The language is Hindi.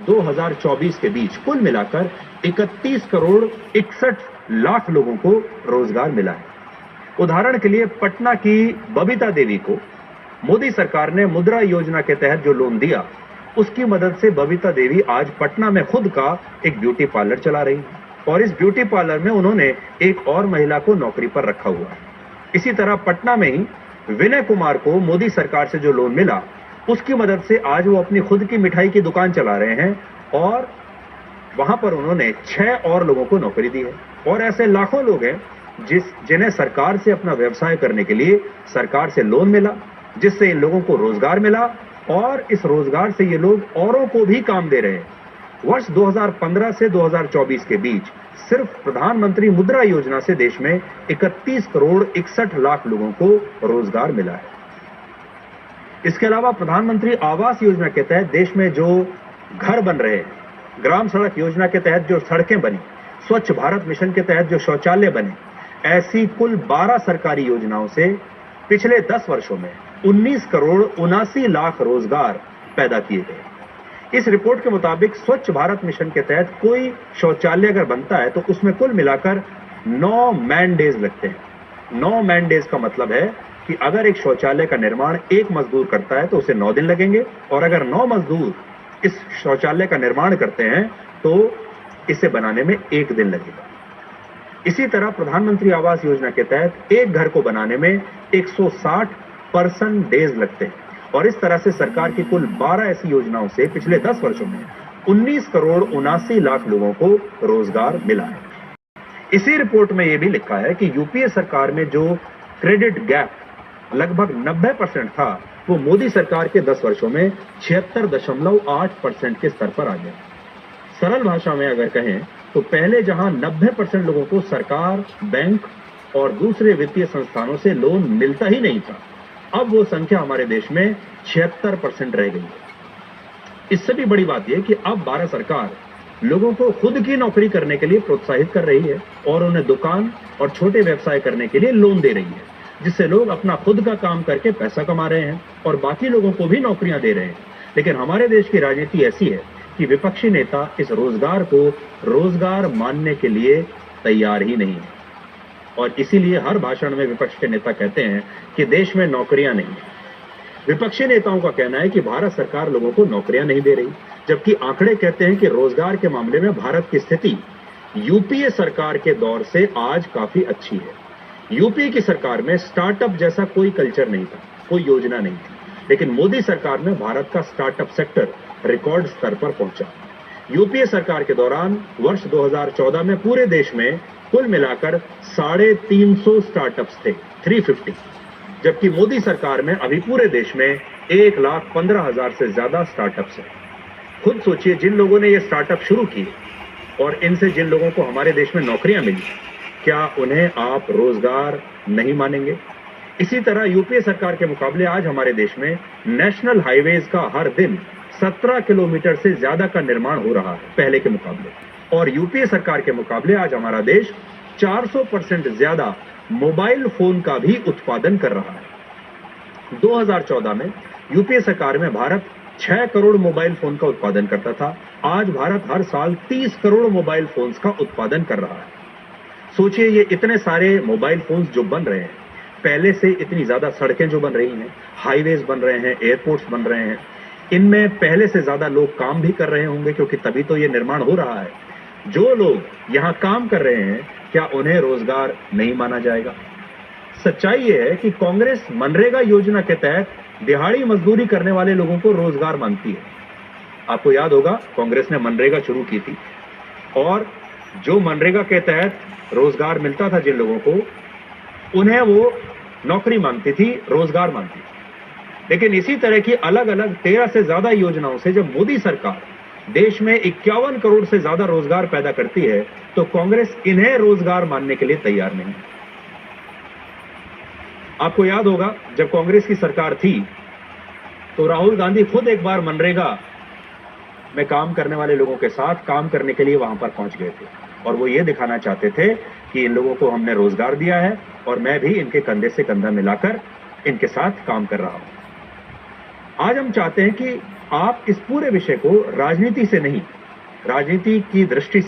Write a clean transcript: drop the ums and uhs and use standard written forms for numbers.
2024 के बीच कुल मिलाकर 31 करोड़ 61 लाख लोगों को रोजगार मिला है। उदाहरण के लिए पटना की बबीता देवी को मोदी सरकार ने मुद्रा योजना के तहत जो लोन दिया, उसकी मदद से बबीता देवी आज पटना में खुद का एक ब्यूटी पार्लर चला रही है और इस ब्यूटी पार्लर में उन्होंने एक और महिला को नौकरी पर रखा हुआ है। इसी तरह पटना में ही विनय कुमार को मोदी सरकार से जो लोन मिला, उसकी मदद से आज वो अपनी खुद की मिठाई की दुकान चला रहे हैं और वहां पर उन्होंने 6 और लोगों को नौकरी दी है। और ऐसे लाखों लोग हैं जिन्हें सरकार से अपना व्यवसाय करने के लिए सरकार से लोन मिला, जिससे इन लोगों को रोजगार मिला और इस रोजगार से ये लोग औरों को भी काम दे रहे हैं। वर्ष 2015 से 2024 के बीच सिर्फ प्रधानमंत्री मुद्रा योजना से देश में 31 करोड़ 61 लाख लोगों को रोजगार मिला है। इसके अलावा प्रधानमंत्री आवास योजना के तहत देश में जो घर बन रहे हैं, ग्राम सड़क योजना के तहत जो सड़कें बनी, स्वच्छ भारत मिशन के तहत जो शौचालय बने, ऐसी कुल 12 सरकारी योजनाओं से पिछले 10 वर्षों में 19 करोड़ 79 लाख रोजगार पैदा किए गए। इस रिपोर्ट के मुताबिक स्वच्छ भारत मिशन के तहत कोई शौचालय अगर बनता है तो उसमें कुल मिलाकर 9 मैन डेज लगते हैं। 9 मैन डेज का मतलब है कि अगर एक शौचालय का निर्माण एक मजदूर करता है तो उसे 9 दिन लगेंगे और अगर 9 मजदूर इस शौचालय का निर्माण करते हैं तो इसे बनाने में 1 दिन लगेगा। इसी तरह प्रधानमंत्री आवास योजना के तहत एक घर को बनाने में 160 पर्सन डेज लगते हैं और इस तरह से सरकार की कुल 12 ऐसी योजनाओं से पिछले 10 वर्षों में 19 करोड़ 79 लाख लोगों को रोजगार मिला है। इसी रिपोर्ट में यह भी लिखा है कि यूपीए सरकार में जो क्रेडिट गैप लगभग 90% था, वो मोदी सरकार के 10 वर्षों में 76.8% के स्तर पर आ गया। सरल भाषा में अगर कहें तो पहले जहां 90% लोगों को सरकार, बैंक और दूसरे वित्तीय संस्थानों से लोन मिलता ही नहीं था, अब वो संख्या हमारे देश में 76% रह गई है। इससे भी बड़ी बात यह कि अब भारत सरकार लोगों को खुद की नौकरी करने के लिए प्रोत्साहित कर रही है और उन्हें दुकान और छोटे व्यवसाय करने के लिए लोन दे रही है, जिससे लोग अपना खुद का काम करके पैसा कमा रहे हैं और बाकी लोगों को भी नौकरियां दे रहे हैं। लेकिन हमारे देश की राजनीति ऐसी है कि विपक्षी नेता इस रोजगार को रोजगार मानने के लिए तैयार ही नहीं है और इसीलिए हर भाषण में विपक्ष के नेता कहते हैं कि देश में नौकरियां नहीं है। विपक्षी नेताओं का कहना है कि भारत सरकार लोगों को नौकरियां नहीं दे रही, जबकि आंकड़े कहते हैं कि रोजगार के मामले में भारत की स्थिति यूपीए सरकार के दौर से आज काफी अच्छी है। यूपीए की सरकार में स्टार्टअप जैसा कोई कल्चर नहीं था, कोई योजना नहीं थी, लेकिन मोदी सरकार में भारत का स्टार्टअप सेक्टर रिकॉर्ड स्तर पर पहुंचा। यूपीए सरकार के दौरान वर्ष 2014 में पूरे देश में कुल मिलाकर 350 स्टार्टअप्स थे, 350, जबकि मोदी सरकार में अभी पूरे देश में 1,15,000 से ज्यादा स्टार्टअप्स हैं। खुद सोचिए, जिन लोगों ने ये स्टार्टअप शुरू किए और इनसे जिन लोगों को हमारे देश में नौकरियां मिली, क्या उन्हें आप रोजगार नहीं मानेंगे? इसी तरह यूपीए सरकार के मुकाबले आज हमारे देश में नेशनल हाईवेज का हर दिन 17 किलोमीटर से ज्यादा का निर्माण हो रहा है पहले के मुकाबले, और यूपीए सरकार के मुकाबले आज हमारा देश 400% ज्यादा मोबाइल फोन का भी उत्पादन कर रहा है। 2014 में यूपीए सरकार में भारत 6 करोड़ मोबाइल फोन का उत्पादन करता था, आज भारत हर साल 30 करोड़ मोबाइल फोन्स का उत्पादन कर रहा है। सोचिए, ये इतने सारे मोबाइल फोन्स जो बन रहे हैं, पहले से इतनी ज्यादा सड़कें जो बन रही हैं, हाईवेज बन रहे हैं, एयरपोर्ट्स बन रहे हैं, इनमें पहले से ज्यादा लोग काम भी कर रहे होंगे क्योंकि तभी तो ये निर्माण हो रहा है। जो लोग यहां काम कर रहे हैं, क्या उन्हें रोजगार नहीं माना जाएगा? सच्चाई ये है कि कांग्रेस मनरेगा योजना के तहत दिहाड़ी मजदूरी करने वाले लोगों को रोजगार मानती है। आपको याद होगा, कांग्रेस ने मनरेगा शुरू की थी और जो मनरेगा के तहत रोजगार मिलता था जिन लोगों को, उन्हें वो नौकरी मांगती थी, रोजगार मांगती थी। लेकिन इसी तरह की अलग अलग 13 से ज्यादा योजनाओं से जब मोदी सरकार देश में 51 करोड़ से ज्यादा रोजगार पैदा करती है, तो कांग्रेस इन्हें रोजगार मानने के लिए तैयार नहीं। आपको याद होगा, जब कांग्रेस की सरकार थी तो राहुल गांधी खुद एक बार मनरेगा में काम करने वाले लोगों के साथ काम करने के लिए वहां पर पहुंच गए थे और वो ये दिखाना चाहते थे कि इन लोगों को हमने रोजगार दिया है और मैं भी इनके कंधे से कंधा मिलाकर इनके साथ काम कर रहा हूं। आज हम चाहते हैं कि आप इस पूरे विषय को राजनीति से नहीं, राजनीति की दृष्टि से